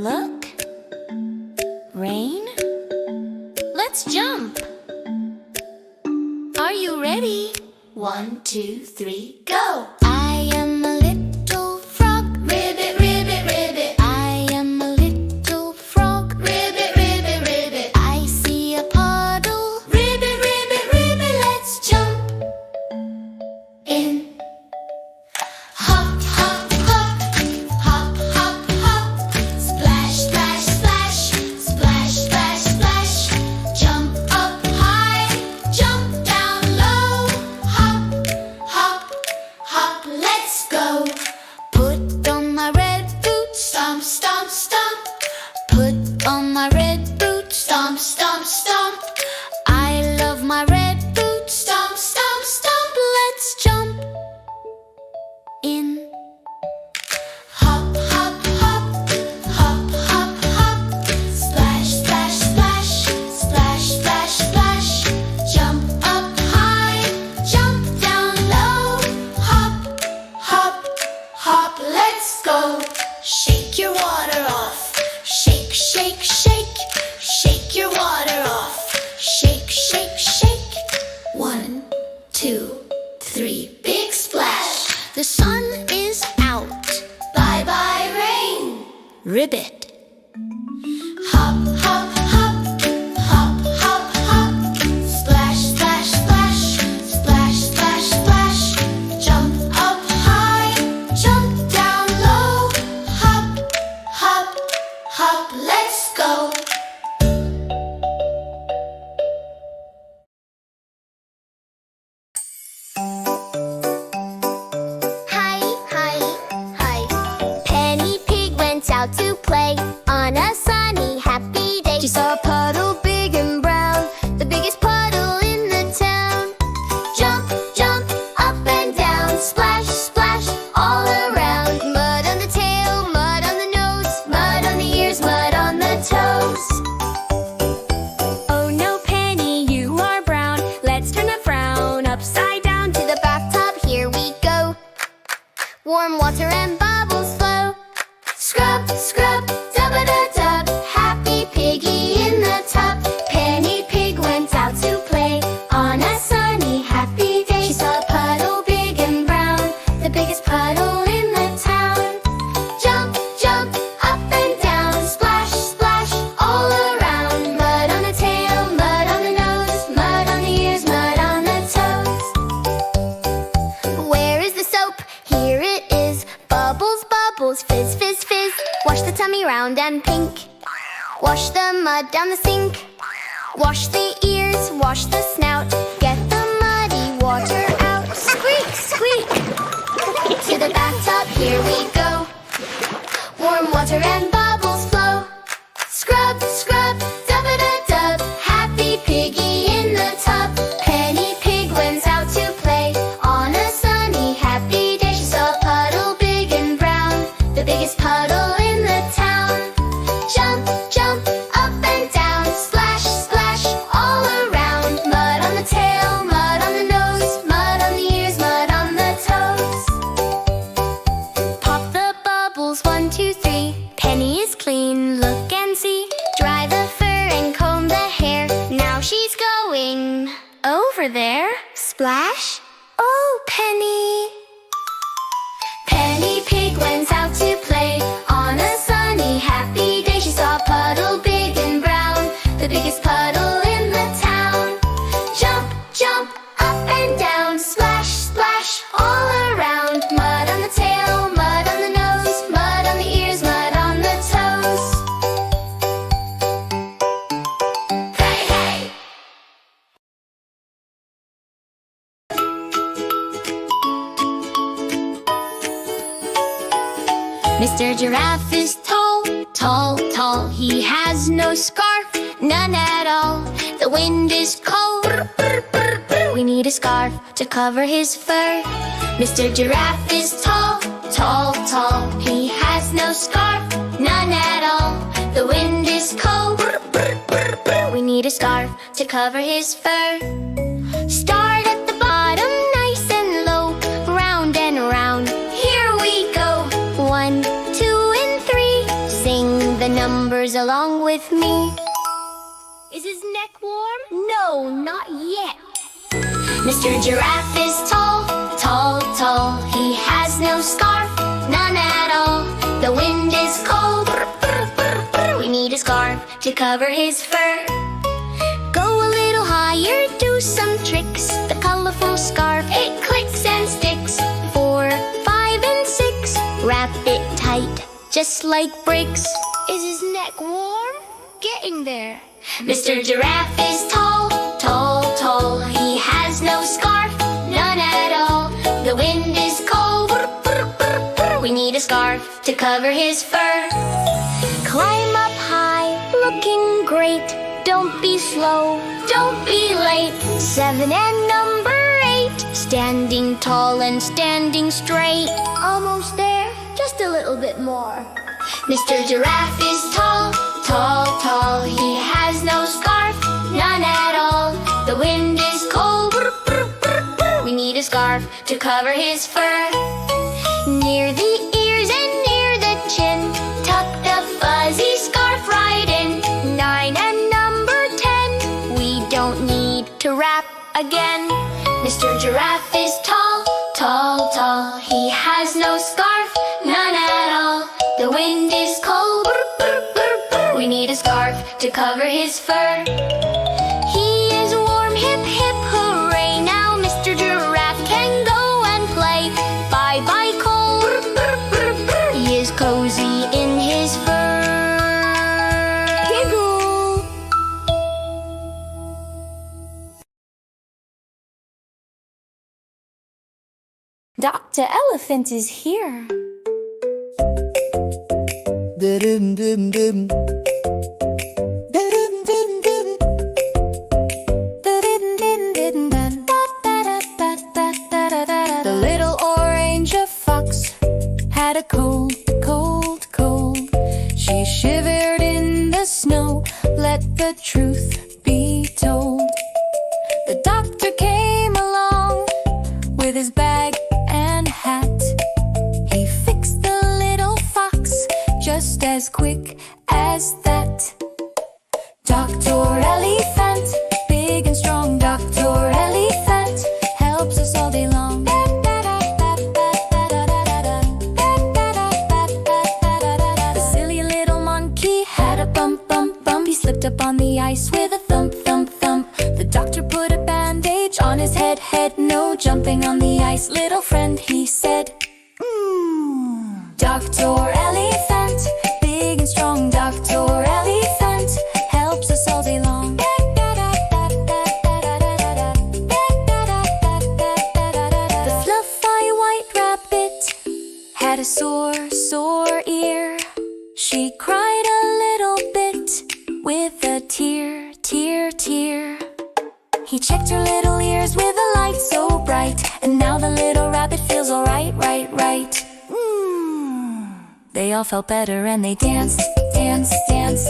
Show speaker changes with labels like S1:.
S1: Look. Rain. Let's jump. Are you ready? 1, 2, 3, go! I am a little frog. Ribbit, ribbit, ribbit. I am a little frog. Ribbit, ribbit, ribbit. I see a puddle. Ribbit, ribbit, ribbit. Let's jump in. Hop, hop, hop. Hop, hop, hop. Splash, splash, splash. Splash, splash, splash. Jump up high. Jump down low. Hop, hop, hop. Let's go. Put on my red boots. Stomp, stomp, stomp. Put on my red boots. Stomp, stomp, stomp. I love my red boots. Stomp, stomp, stomp. Let's jump in. Hop, hop, hop. Hop, hop, hop. Splash, splash, splash. Splash, splash, splash. Jump up high. Jump down low. Hop, hop, hop. Let's go. Shake your water off. Shake, shake, shake. Shake your water off. Shake, shake, shake. 1, 2, 3. Big splash. The sun is out. Bye bye rain. Ribbit. Hop, hop, hop. Hop, hop, hop. Splash, splash, splash. Splash, splash, splash. Jump up high. Jump down low. Hop, hop, hop. Let's go. Hi, hi, hi. Penny Pig went out to play on a sunny, happy day. She saw a puddle big and brown, the biggest puddle in the town. Jump, jump, up and down, splash, splash, all around. Mud on the tail, mud on the nose, mud on the ears, mud on the toes. Oh no, Penny, you are brown. Let's turn the frown upside down to the bathtub. Here we go. Warm water and bubbles flow. Scrub, scrub, dub-a-da-dub. Happy piggy in the tub. Penny Pig went out to play on a sunny, happy day. She saw a puddle big and brown, the biggest puddle in the town. Jump, jump, up and down, splash, splash, all around. Mud on the tail, mud on the nose, mud on the ears, mud on the toes. Where is the soap? Here it is. Bubbles, bubbles, fizz, fizz, fizz. Wash the tummy round and pink. Wash the mud down the sink. Wash the ears, wash the snout. Get the muddy water out. Squeak, squeak. To the bathtub, here we go. Warm water and bubbles flow. Scrub, scrub, dub-a-da-dub. Happy piggy in the tub. Penny Pig went out to play on a sunny, happy day. She saw a puddle big and brown, the biggest puddle in the town. Jump, jump, up and down, splash, splash, all around. Mud on the tail, mud on the nose, mud on the ears, mud on the toes. Pop the bubbles, 1, 2, 3. Penny is clean, look and see. Dry the fur and comb the hair. Now she's going over there. Splash. Oh, Penny. Penny Pig went out to play on a sunny, happy day. She saw a puddle big and brown, the biggest puddle in the town. Jump, jump, up and down, splash, splash, all around. Mud on the tail, mud on the nose, mud on the ears, mud on the toes. Hey, hey! Mr. Giraffe is tall, tall, tall. He has no scarf, none at all. The wind is cold, brr, brr, brr. We need a scarf to cover his fur. Mr. Giraffe is tall, tall, tall. He has no scarf, none at all. The wind is cold, brr, brr, brr, brr. We need a scarf to cover his fur. Start at the bottom, nice and low, round and round. Here we go. 1, 2, and 3. Sing the numbers along with me. Is his neck warm? No, not yet. Mr. Giraffe is tall, tall, tall. He has no scarf, none at all. The wind is cold, brr, brr, brr, brr. We need a scarf to cover his fur. Go a little higher, do some tricks. The colorful scarf, it clicks and sticks. 4, 5, and 6. Wrap it tight, just like bricks. Is his neck warm? Getting there. Mr. Giraffe is tall, tall, tall. He has no scarf, none at all. The wind is cold, brr, brr, brr, brr. We need a scarf to cover his fur. Climb up high, looking great. Don't be slow, don't be late. 7 and number 8. Standing tall and standing straight. Almost there, just a little bit more. Mr. Giraffe is tall, tall, tall. He has no scarf, none at all. The wind is cold, brr, brr, brr, brr. We need a scarf to cover his fur. Near the ears and near the chin, tuck the fuzzy scarf right in. 9 and number 10. We don't need to wrap again. Mr. Giraffe is tall, tall, tall. He has no scarf, none at all. The wind is cold, brr, brr, brr, brr. We need a scarf to cover his fur. He is warm, hip, hip, hooray. Now Mr. Giraffe can go and play. Bye, bye, cold, brr, brr, brr, brr. He is cozy in his fur. Giggle! Dr. Elephant is here.
S2: Da-dum-dum-dum. Da-dum-dum-dum. The little orange fox had a cold, cold, cold. She shivered in the snow. Let the truth be told. The doctor came along with his bag and hat. He fixed the little fox just as quick as that. Dr. Elephant, big and strong. Dr. Elephant helps us all day long. The silly little monkey had a bump, bump, bump. He slipped up on the ice with a thump, thump, thump. The doctor put a bandage on his head, no jumping on the ice, little friend, he said. Dr. Elephant, big and strong. Dr. Elephant helps us all day long. The fluffy white rabbit had a sore, sore ear. She cried a little bit with a tear, tear, tear. He checked her little ears with a light so bright, and now the little rabbit feels alright, right, right. They all felt better and they danced, danced, danced.